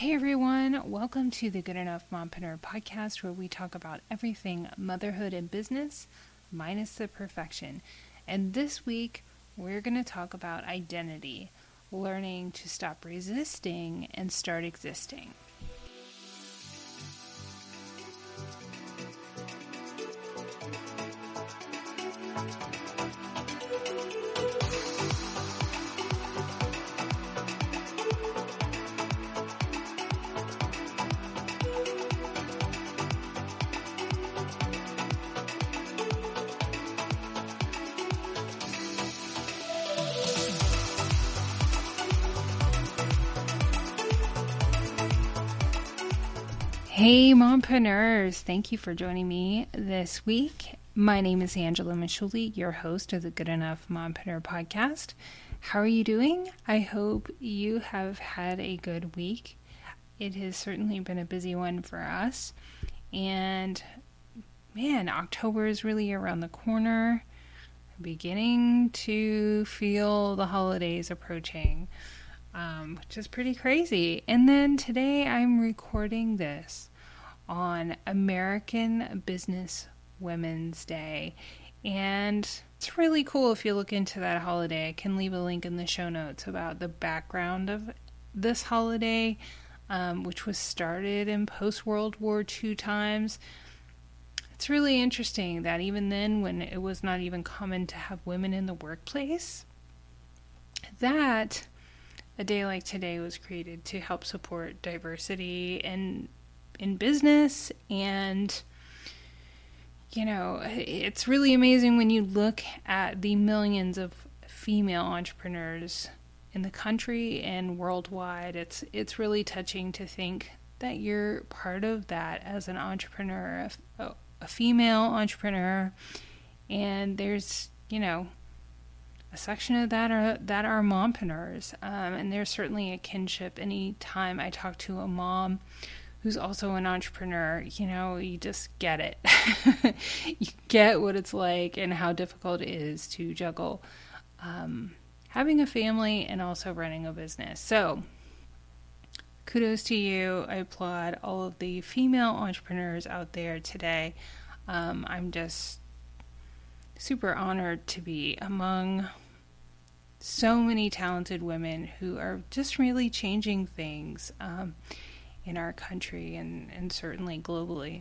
Hey everyone, welcome to the Good Enough Mompreneur Podcast, where we talk about everything motherhood and business, minus the perfection. And this week, we're going to talk about identity, learning to stop resisting and start existing. Hey Mompreneurs, thank you for joining me this week. My name is Angela Michuli, your host of the Good Enough Mompreneur Podcast. How are you doing? I hope you have had a good week. It has certainly been a busy one for us. And man, October is really around the corner. I'm beginning to feel the holidays approaching, which is pretty crazy. And then today I'm recording this on American Business Women's Day. And it's really cool if you look into that holiday. I can leave a link in the show notes about the background of this holiday, which was started in post-World War II times. It's really interesting that even then, when it was not even common to have women in the workplace, that a day like today was created to help support diversity in business. And you know, it's really amazing when you look at the millions of female entrepreneurs in the country and worldwide. It's really touching to think that you're part of that as an entrepreneur, a female entrepreneur. And there's, you know, a section of that are mompreneurs. And there's certainly a kinship. Anytime I talk to a mom who's also an entrepreneur, you know, you just get it. You get what it's like and how difficult it is to juggle having a family and also running a business. So kudos to you. I applaud all of the female entrepreneurs out there today. I'm just super honored to be among so many talented women who are just really changing things in our country and certainly globally.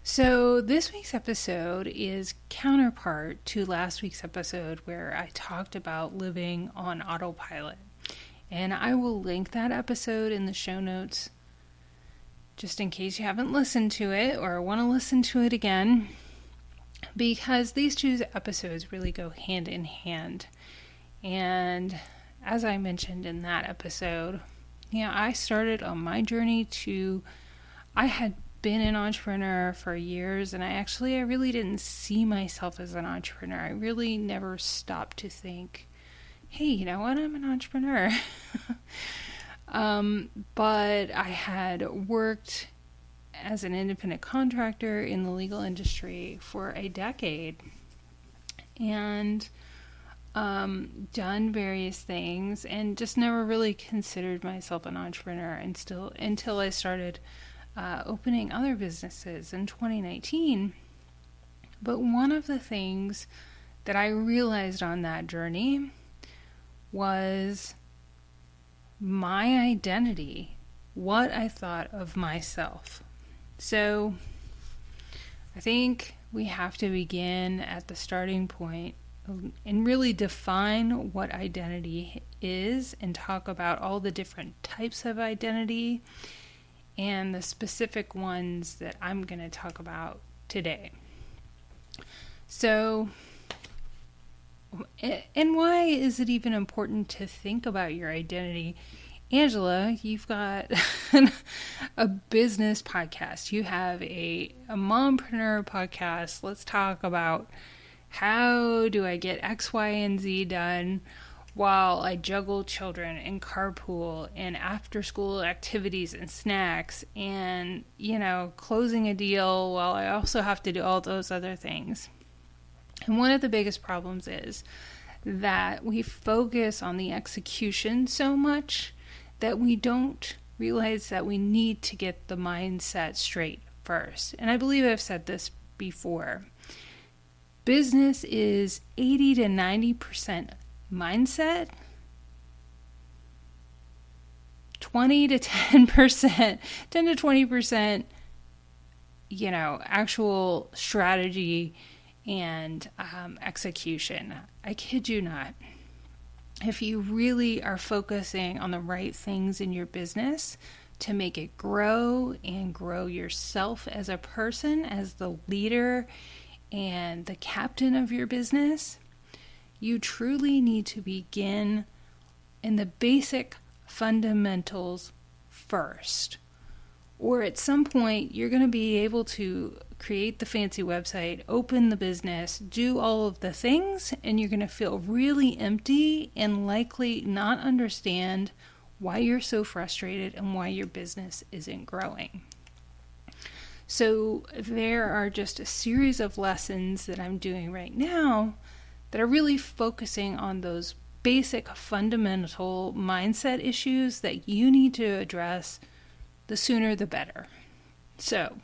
So this week's episode is counterpart to last week's episode where I talked about living on autopilot. And I will link that episode in the show notes just in case you haven't listened to it or want to listen to it again, because these two episodes really go hand in hand. And as I mentioned in that episode, I started on my journey I had been an entrepreneur for years, and I really didn't see myself as an entrepreneur. I really never stopped to think, hey, you know what, I'm an entrepreneur. But I had worked as an independent contractor in the legal industry for a decade and done various things and just never really considered myself an entrepreneur until I started opening other businesses in 2019. But one of the things that I realized on that journey was my identity, what I thought of myself. So I think we have to begin at the starting point and really define what identity is and talk about all the different types of identity and the specific ones that I'm going to talk about today. So, and why is it even important to think about your identity? Angela, you've got a business podcast. You have a mompreneur podcast. Let's talk about how do I get X, Y, and Z done while I juggle children and carpool and after school activities and snacks and, closing a deal while I also have to do all those other things. And one of the biggest problems is that we focus on the execution so much that we don't realize that we need to get the mindset straight first. And I believe I've said this before. Business is 80 to 90% mindset, 20 to 10%, 10 to 20%, actual strategy and execution. I kid you not. If you really are focusing on the right things in your business to make it grow and grow yourself as a person, as the leader and the captain of your business, you truly need to begin in the basic fundamentals first. Or at some point, you're going to be able to create the fancy website, open the business, do all of the things, and you're going to feel really empty and likely not understand why you're so frustrated and why your business isn't growing. So there are just a series of lessons that I'm doing right now that are really focusing on those basic fundamental mindset issues that you need to address. The sooner the better. So,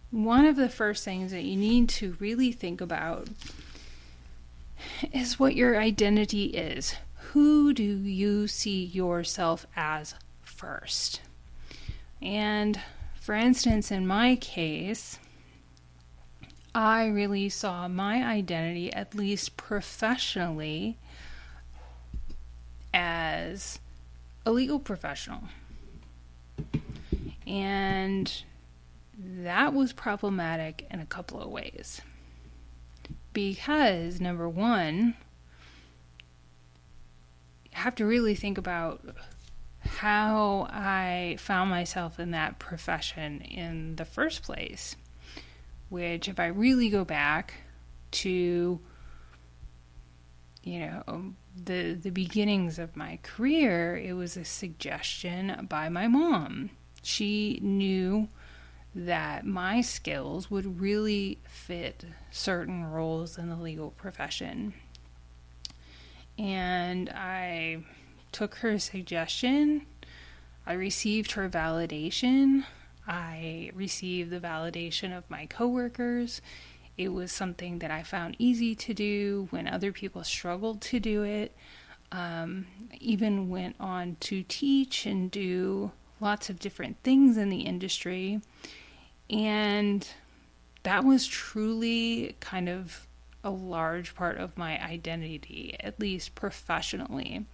one of the first things that you need to really think about is what your identity is. Who do you see yourself as first? And for instance, in my case, I really saw my identity, at least professionally, as a legal professional. And that was problematic in a couple of ways. Because, number one, you have to really think about how I found myself in that profession in the first place. Which, if I really go back to, the beginnings of my career, it was a suggestion by my mom. She knew that my skills would really fit certain roles in the legal profession. And I took her suggestion. I received her validation. I received the validation of my coworkers. It was something that I found easy to do when other people struggled to do it. Even went on to teach and do lots of different things in the industry. And that was truly kind of a large part of my identity, at least professionally.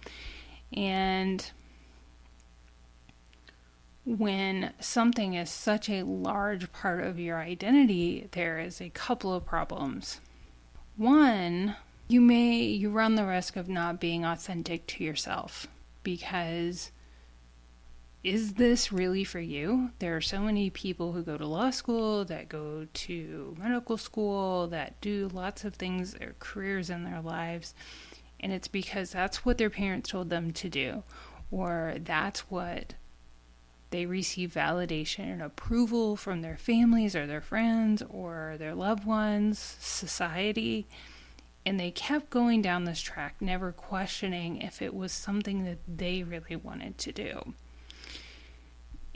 And when something is such a large part of your identity, there is a couple of problems. One, you run the risk of not being authentic to yourself, because is this really for you? There are so many people who go to law school, that go to medical school, that do lots of things, their careers in their lives, and it's because that's what their parents told them to do, or that's what they receive validation and approval from their families or their friends or their loved ones, society, and they kept going down this track, never questioning if it was something that they really wanted to do.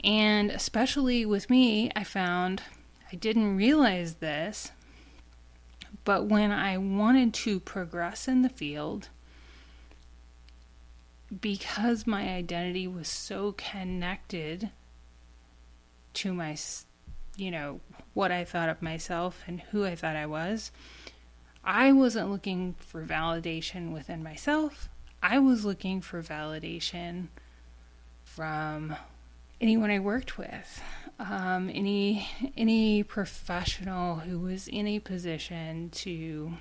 And especially with me, I found I didn't realize this, but when I wanted to progress in the field, because my identity was so connected to my, what I thought of myself and who I thought I wasn't looking for validation within myself. I was looking for validation from anyone I worked with, any professional who was in a position to,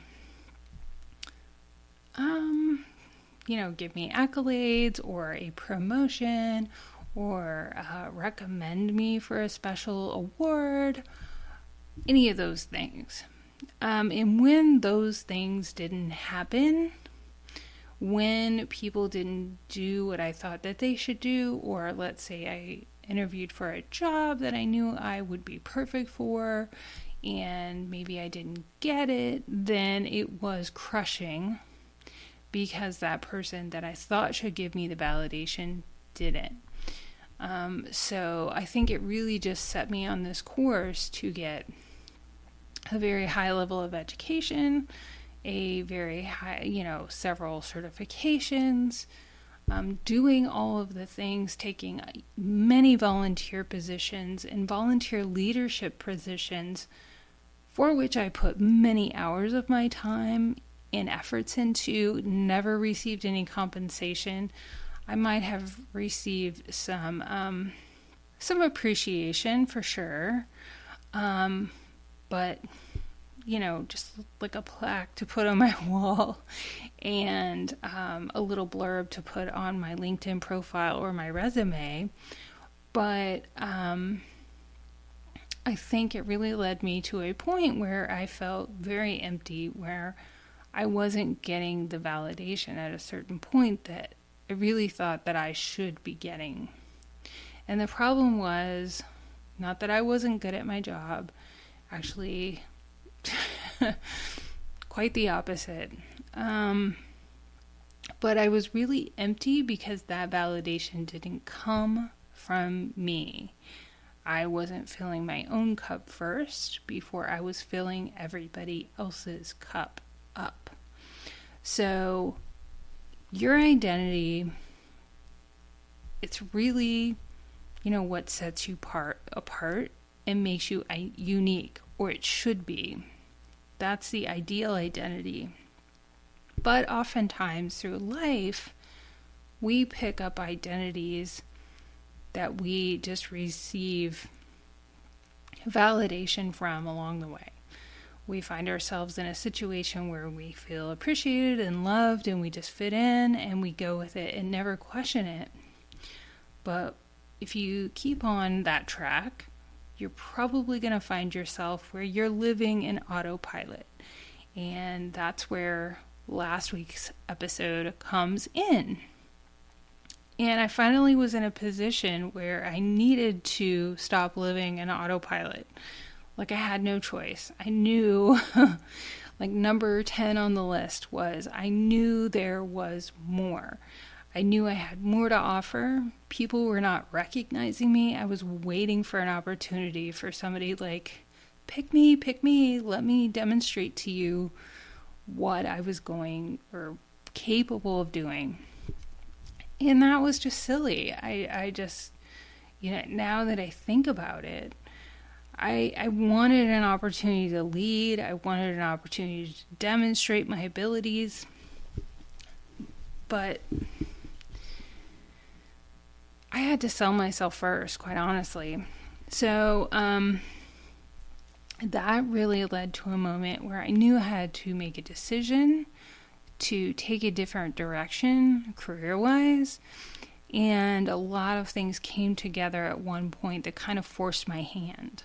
give me accolades or a promotion or recommend me for a special award, any of those things. And when those things didn't happen, when people didn't do what I thought that they should do, or let's say I interviewed for a job that I knew I would be perfect for, and maybe I didn't get it, then it was crushing, because that person that I thought should give me the validation didn't. So I think it really just set me on this course to get a very high level of education, a very high, several certifications, doing all of the things, taking many volunteer positions and volunteer leadership positions for which I put many hours of my time and efforts into, never received any compensation. I might have received some appreciation for sure, but just like a plaque to put on my wall and a little blurb to put on my LinkedIn profile or my resume. But I think it really led me to a point where I felt very empty, where I wasn't getting the validation at a certain point that I really thought that I should be getting. And the problem was not that I wasn't good at my job, actually quite the opposite. But I was really empty because that validation didn't come from me. I wasn't filling my own cup first before I was filling everybody else's cup up. So your identity, it's really, what sets you apart and makes you unique, or it should be. That's the ideal identity. But oftentimes through life, we pick up identities that we just receive validation from along the way. We find ourselves in a situation where we feel appreciated and loved, and we just fit in and we go with it and never question it. But if you keep on that track, you're probably going to find yourself where you're living in autopilot. And that's where last week's episode comes in. And I finally was in a position where I needed to stop living in autopilot. Like I had no choice. I knew, like number 10 on the list was, I knew there was more. I knew I had more to offer. People were not recognizing me. I was waiting for an opportunity for somebody like, pick me, let me demonstrate to you what I was going or capable of doing. And that was just silly. I just, now that I think about it, I wanted an opportunity to lead. I wanted an opportunity to demonstrate my abilities. But I had to sell myself first, quite honestly. So that really led to a moment where I knew I had to make a decision to take a different direction career-wise. And a lot of things came together at one point that kind of forced my hand.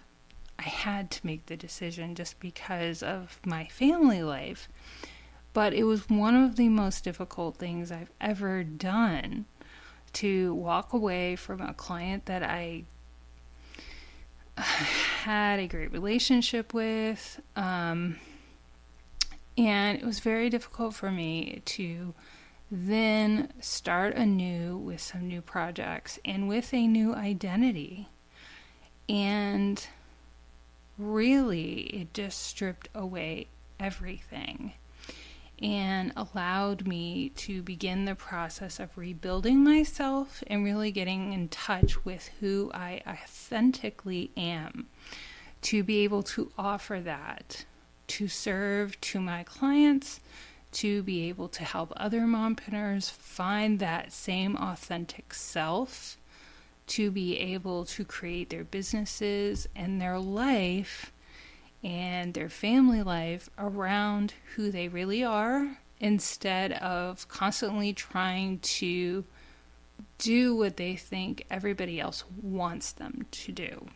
I had to make the decision just because of my family life. But it was one of the most difficult things I've ever done, to walk away from a client that I had a great relationship with. And it was very difficult for me to then start anew with some new projects and with a new identity. And really, it just stripped away everything and allowed me to begin the process of rebuilding myself and really getting in touch with who I authentically am, to be able to offer that, to serve to my clients, to be able to help other mompreneurs find that same authentic self, to be able to create their businesses and their life and their family life around who they really are, instead of constantly trying to do what they think everybody else wants them to do.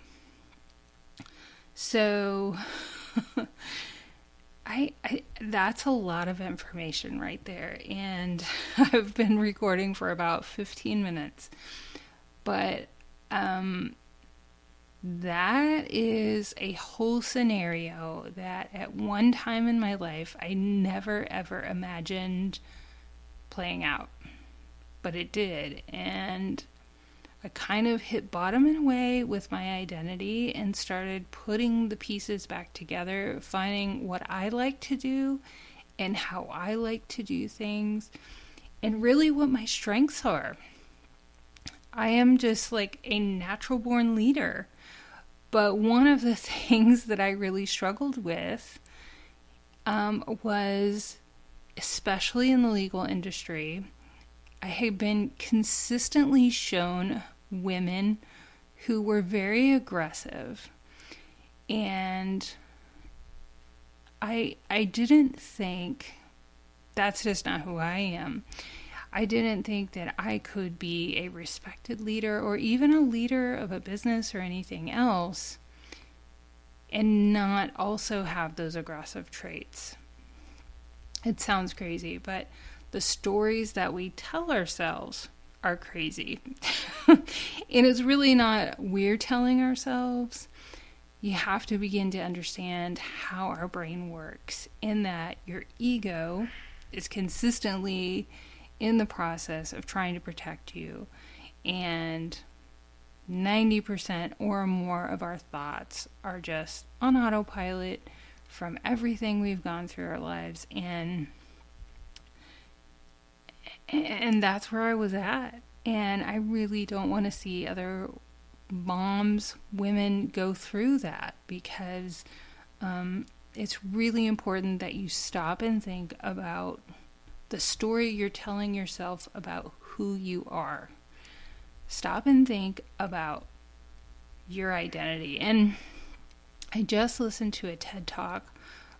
So I that's a lot of information right there, and I've been recording for about 15 minutes. But that is a whole scenario that at one time in my life I never ever imagined playing out, but it did. And I kind of hit bottom in a way with my identity and started putting the pieces back together, finding what I like to do and how I like to do things, and really what my strengths are. I am just like a natural born leader. But one of the things that I really struggled with was, especially in the legal industry, I had been consistently shown women who were very aggressive, and I didn't think, that's just not who I am. I didn't think that I could be a respected leader or even a leader of a business or anything else and not also have those aggressive traits. It sounds crazy, but the stories that we tell ourselves are crazy. And it's really not we're telling ourselves. You have to begin to understand how our brain works, in that your ego is consistently in the process of trying to protect you, and 90% or more of our thoughts are just on autopilot from everything we've gone through our lives, and that's where I was at. And I really don't want to see other moms, women go through that, because it's really important that you stop and think about the story you're telling yourself about who you are. Stop and think about your identity. And I just listened to a TED Talk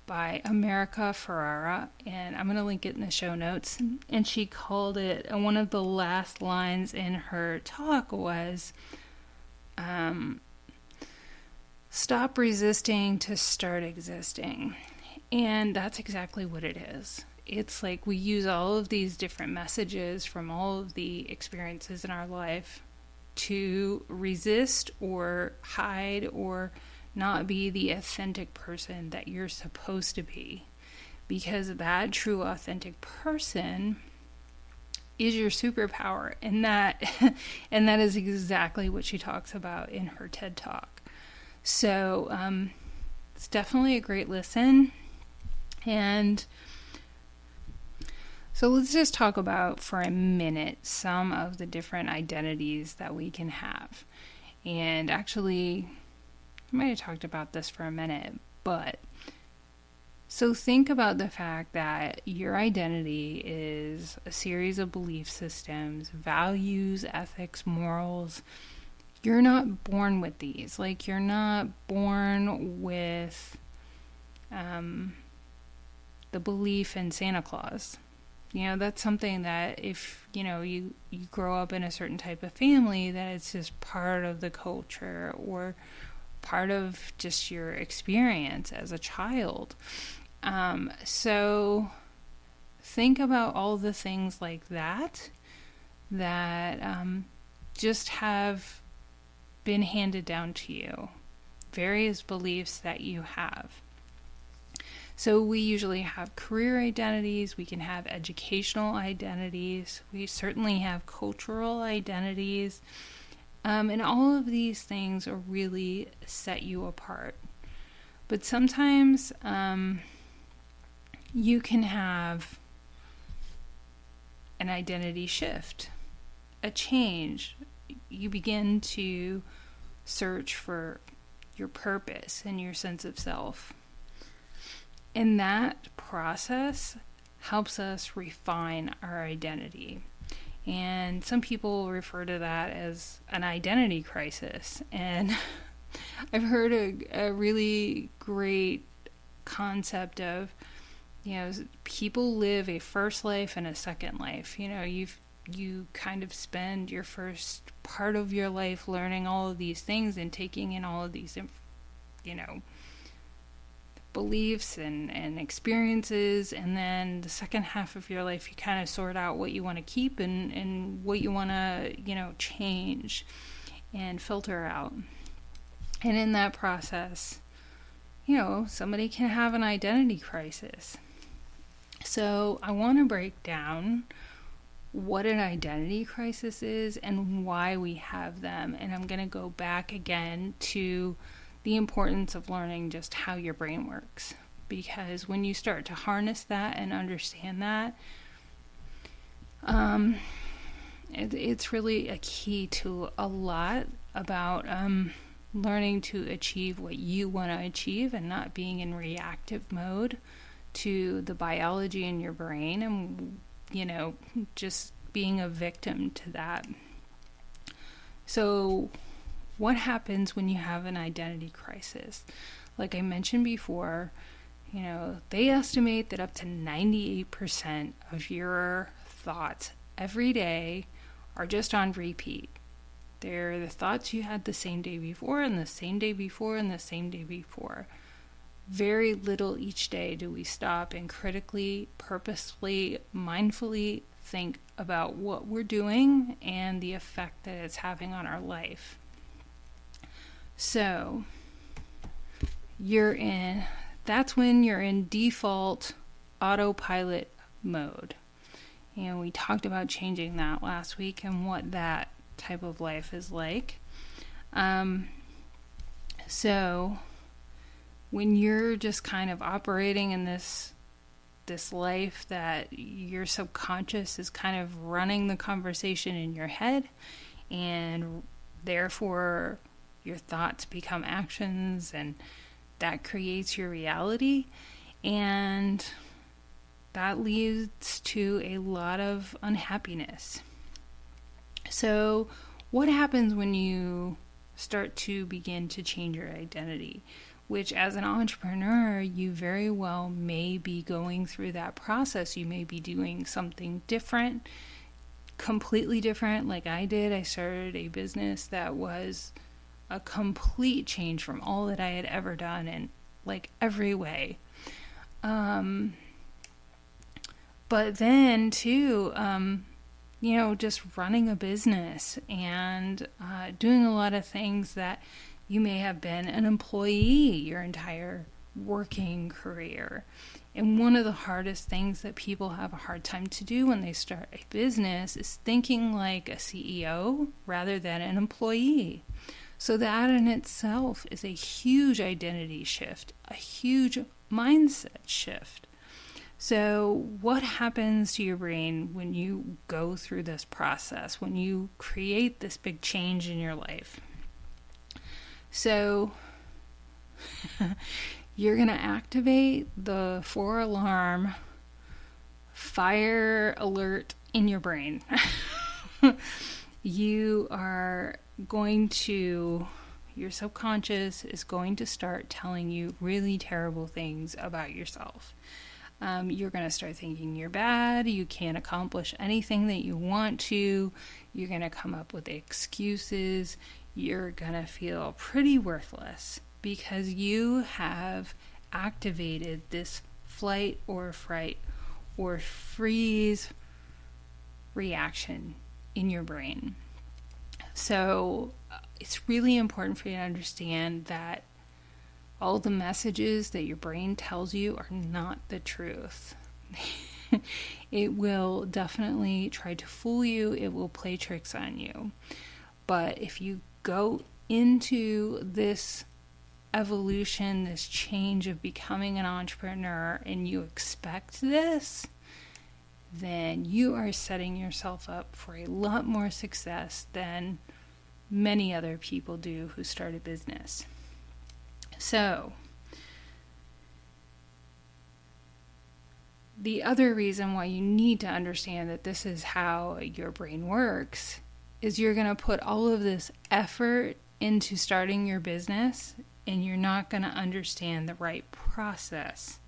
by America Ferrara, and I'm going to link it in the show notes. And she called it, and one of the last lines in her talk was, stop resisting to start existing. And that's exactly what it is. It's like we use all of these different messages from all of the experiences in our life to resist or hide or not be the authentic person that you're supposed to be. Because that true authentic person is your superpower. And that is exactly what she talks about in her TED Talk. So it's definitely a great listen. And so let's just talk about for a minute some of the different identities that we can have. And actually, I might have talked about this for a minute, but so think about the fact that your identity is a series of belief systems, values, ethics, morals. You're not born with these. Like, you're not born with the belief in Santa Claus. You know, that's something that if, you grow up in a certain type of family, that it's just part of the culture or part of just your experience as a child. So think about all the things like that just have been handed down to you. Various beliefs that you have. So we usually have career identities, we can have educational identities, we certainly have cultural identities, and all of these things are really set you apart. But sometimes you can have an identity shift, a change. You begin to search for your purpose and your sense of self. And that process helps us refine our identity. And some people refer to that as an identity crisis. And I've heard a really great concept of, people live a first life and a second life. You kind of spend your first part of your life learning all of these things and taking in all of these, beliefs and experiences, and then the second half of your life you kind of sort out what you want to keep and what you want to change and filter out. And in that process, somebody can have an identity crisis. So I want to break down what an identity crisis is and why we have them. And I'm going to go back again to the importance of learning just how your brain works. Because when you start to harness that and understand that, it's really a key to a lot about learning to achieve what you want to achieve and not being in reactive mode to the biology in your brain and, just being a victim to that. So what happens when you have an identity crisis? Like I mentioned before, they estimate that up to 98% of your thoughts every day are just on repeat. They're the thoughts you had the same day before and the same day before and the same day before. Very little each day do we stop and critically, purposefully, mindfully think about what we're doing and the effect that it's having on our life. So that's when you're in default autopilot mode. We talked about changing that last week and what that type of life is like. So when you're just kind of operating in this life that your subconscious is kind of running the conversation in your head, and therefore your thoughts become actions, and that creates your reality, and that leads to a lot of unhappiness. So what happens when you start to begin to change your identity? Which, as an entrepreneur, you very well may be going through that process. You may be doing something different, completely different, like I did. I started a business that was a complete change from all that I had ever done in like every way. But then too, just running a business and doing a lot of things that you may have been an employee your entire working career. And one of the hardest things that people have a hard time to do when they start a business is thinking like a CEO rather than an employee. So that in itself is a huge identity shift, a huge mindset shift. So what happens to your brain when you go through this process, when you create this big change in your life? So you're going to activate the 4-alarm fire alert in your brain. Your subconscious is going to start telling you really terrible things about yourself. You're going to start thinking you're bad, you can't accomplish anything that you want to, you're going to come up with excuses, you're going to feel pretty worthless because you have activated this flight or fright or freeze reaction in your brain. So it's really important for you to understand that all the messages that your brain tells you are not the truth. It will definitely try to fool you. It will play tricks on you. But if you go into this evolution, this change of becoming an entrepreneur, and you expect this, then you are setting yourself up for a lot more success than many other people do who start a business. So, the other reason why you need to understand that this is how your brain works is you're going to put all of this effort into starting your business, and you're not going to understand the right process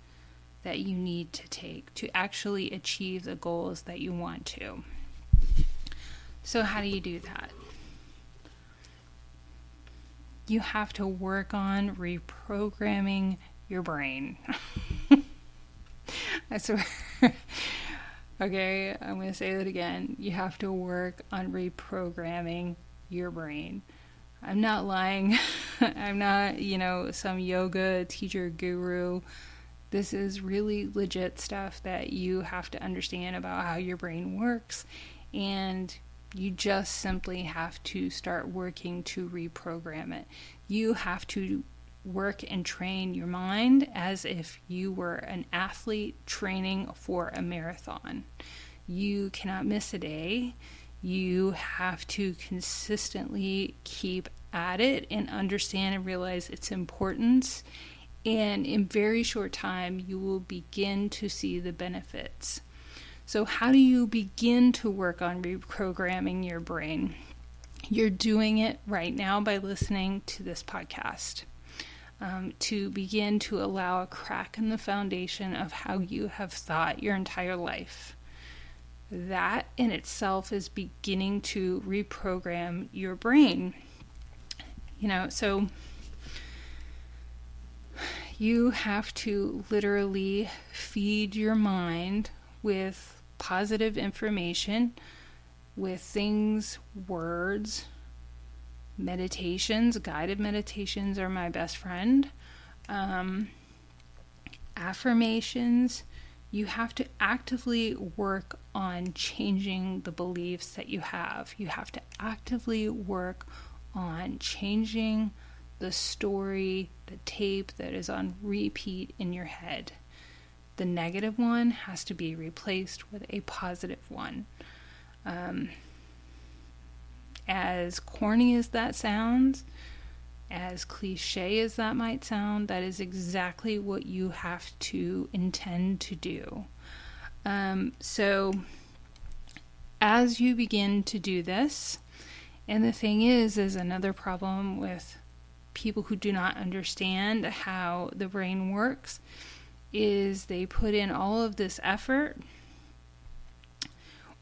that you need to take to actually achieve the goals that you want to. So how do you do that? You have to work on reprogramming your brain. I swear. Okay, I'm going to say that again. You have to work on reprogramming your brain. I'm not lying. I'm not, some yoga teacher guru. This is really legit stuff that you have to understand about how your brain works and you just simply have to start working to reprogram it. You have to work and train your mind as if you were an athlete training for a marathon. You cannot miss a day. You have to consistently keep at it and understand and realize its importance. And in very short time, you will begin to see the benefits. So how do you begin to work on reprogramming your brain? You're doing it right now by listening to this podcast. To begin to allow a crack in the foundation of how you have thought your entire life. That in itself is beginning to reprogram your brain. So you have to literally feed your mind with positive information, with things, words, meditations. Guided meditations are my best friend. Affirmations. You have to actively work on changing the beliefs that you have. You have to actively work on changing the story, the tape that is on repeat in your head. The negative one has to be replaced with a positive one. As corny as that sounds, as cliche as that might sound, that is exactly what you have to intend to do. So as you begin to do this, and the thing is another problem with people who do not understand how the brain works, is they put in all of this effort,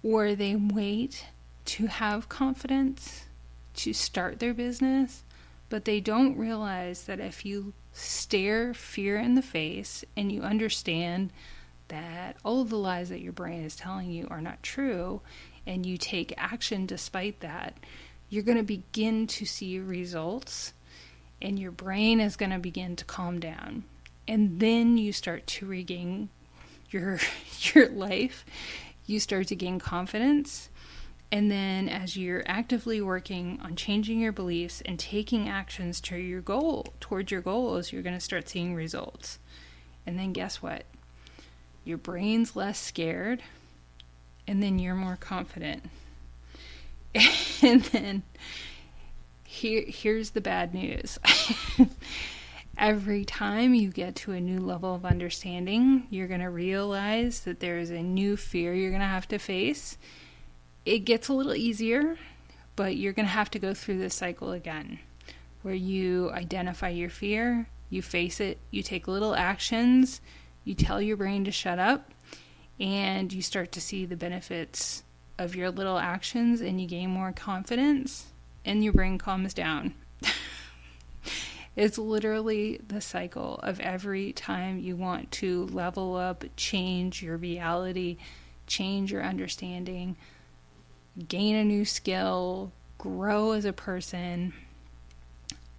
or they wait to have confidence to start their business, but they don't realize that if you stare fear in the face and you understand that all of the lies that your brain is telling you are not true, and you take action despite that, you're going to begin to see results, and your brain is going to begin to calm down. And then you start to regain your life. You start to gain confidence. And then as you're actively working on changing your beliefs and taking actions to towards your goals, you're going to start seeing results. And then guess what? Your brain's less scared, and then you're more confident. And then here's the bad news. Every time you get to a new level of understanding, you're going to realize that there is a new fear you're going to have to face. It gets a little easier, but you're going to have to go through this cycle again, where you identify your fear, you face it, you take little actions, you tell your brain to shut up, and you start to see the benefits of your little actions, and you gain more confidence, and your brain calms down. It's literally the cycle of every time you want to level up, change your reality, change your understanding, gain a new skill, grow as a person.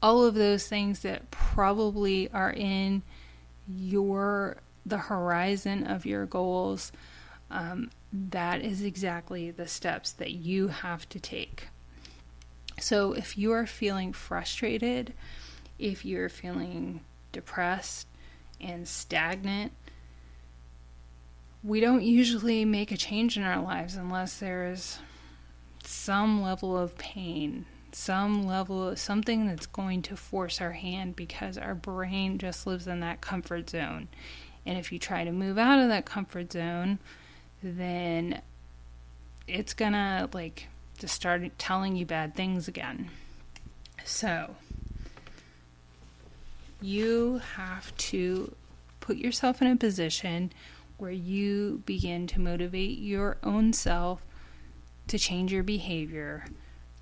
All of those things that probably are in the horizon of your goals, that is exactly the steps that you have to take. So if you are feeling frustrated, if you're feeling depressed and stagnant, we don't usually make a change in our lives unless there is some level of pain, some level of something that's going to force our hand, because our brain just lives in that comfort zone. And if you try to move out of that comfort zone, then it's gonna just start telling you bad things again. So you have to put yourself in a position where you begin to motivate your own self to change your behavior,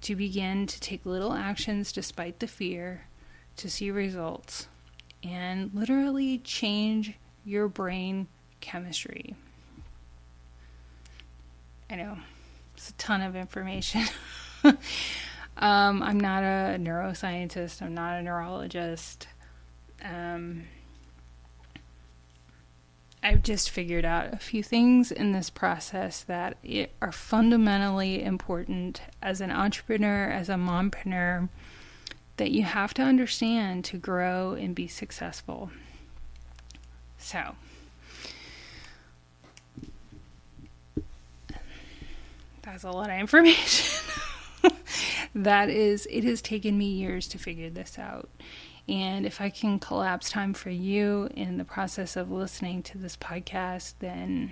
to begin to take little actions despite the fear, to see results, and literally change your brain chemistry. I know, it's a ton of information. I'm not a neuroscientist, I'm not a neurologist. I've just figured out a few things in this process that are fundamentally important as an entrepreneur, as a mompreneur, that you have to understand to grow and be successful. So, that's a lot of information. It has taken me years to figure this out. And if I can collapse time for you in the process of listening to this podcast, then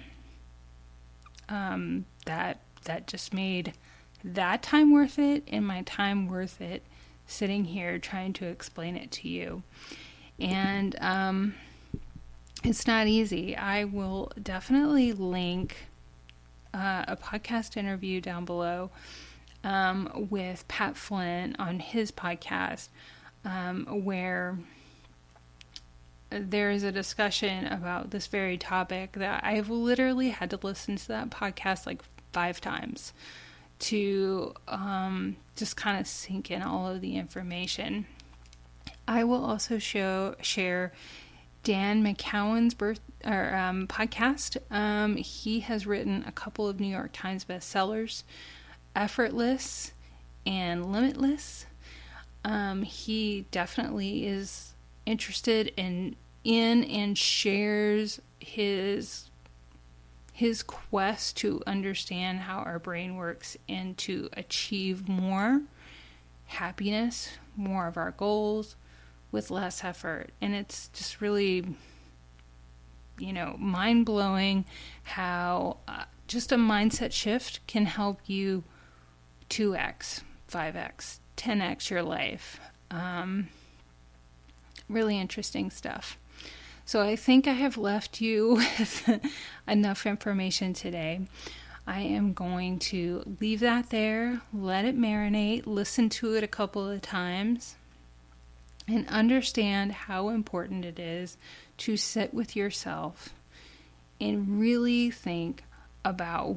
that just made that time worth it, and my time worth it sitting here trying to explain it to you. And it's not easy. I will definitely link a podcast interview down below with Pat Flynn on his podcast, where there is a discussion about this very topic that I've literally had to listen to that podcast like 5 times to just kind of sink in all of the information. I will also share Dan McCowan's podcast. He has written a couple of New York Times bestsellers, Effortless and Limitless. He definitely is interested in and shares his quest to understand how our brain works and to achieve more happiness, more of our goals with less effort. And it's just really, mind-blowing how just a mindset shift can help you 2x, 5x, 10x your life. Really interesting stuff. So I think I have left you with enough information today. I am going to leave that there, let it marinate, listen to it a couple of times, and understand how important it is to sit with yourself and really think about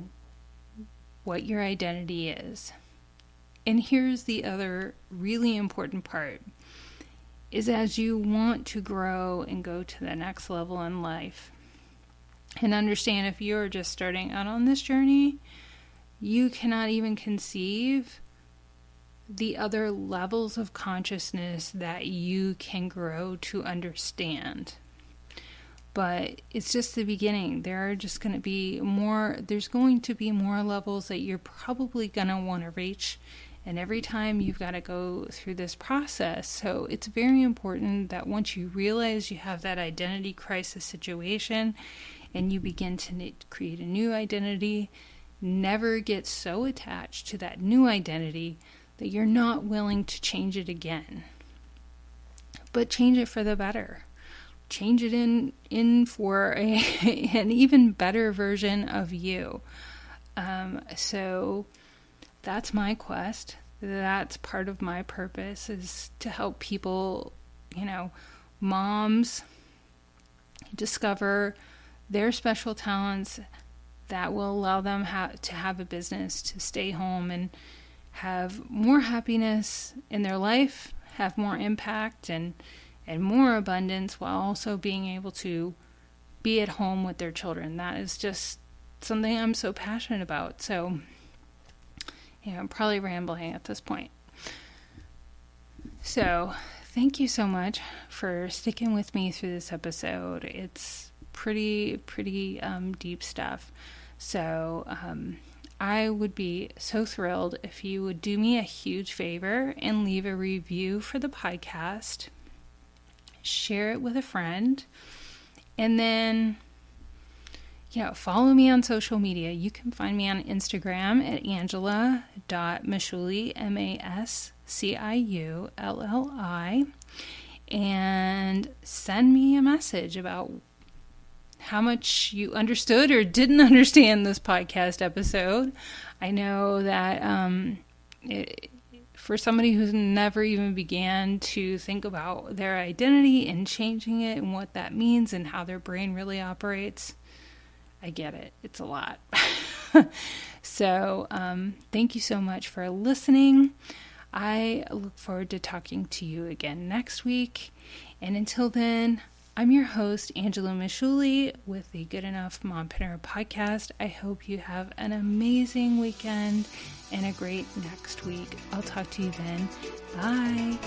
what your identity is. And here's the other really important part, is as you want to grow and go to the next level in life, and understand if you're just starting out on this journey, you cannot even conceive the other levels of consciousness that you can grow to understand. But it's just the beginning. There's going to be more levels that you're probably going to want to reach. And every time you've got to go through this process. So it's very important that once you realize you have that identity crisis situation and you begin to create a new identity, never get so attached to that new identity that you're not willing to change it again. But change it for the better. Change it in for an even better version of you. So that's my quest. That's part of my purpose, is to help people, moms, discover their special talents that will allow them to have a business, to stay home and have more happiness in their life, have more impact and more abundance, while also being able to be at home with their children. That is just something I'm so passionate about. So, I'm probably rambling at this point. So, thank you so much for sticking with me through this episode. It's pretty deep stuff. So, I would be so thrilled if you would do me a huge favor and leave a review for the podcast. Share it with a friend. And then follow me on social media. You can find me on Instagram at angela.masciulli, MASCIULLI, and send me a message about how much you understood or didn't understand this podcast episode. I know that for somebody who's never even began to think about their identity and changing it and what that means and how their brain really operates, I get it. It's a lot. So thank you so much for listening. I look forward to talking to you again next week. And until then, I'm your host, Angela Mishuli, with the Good Enough Mompreneur Podcast. I hope you have an amazing weekend and a great next week. I'll talk to you then. Bye.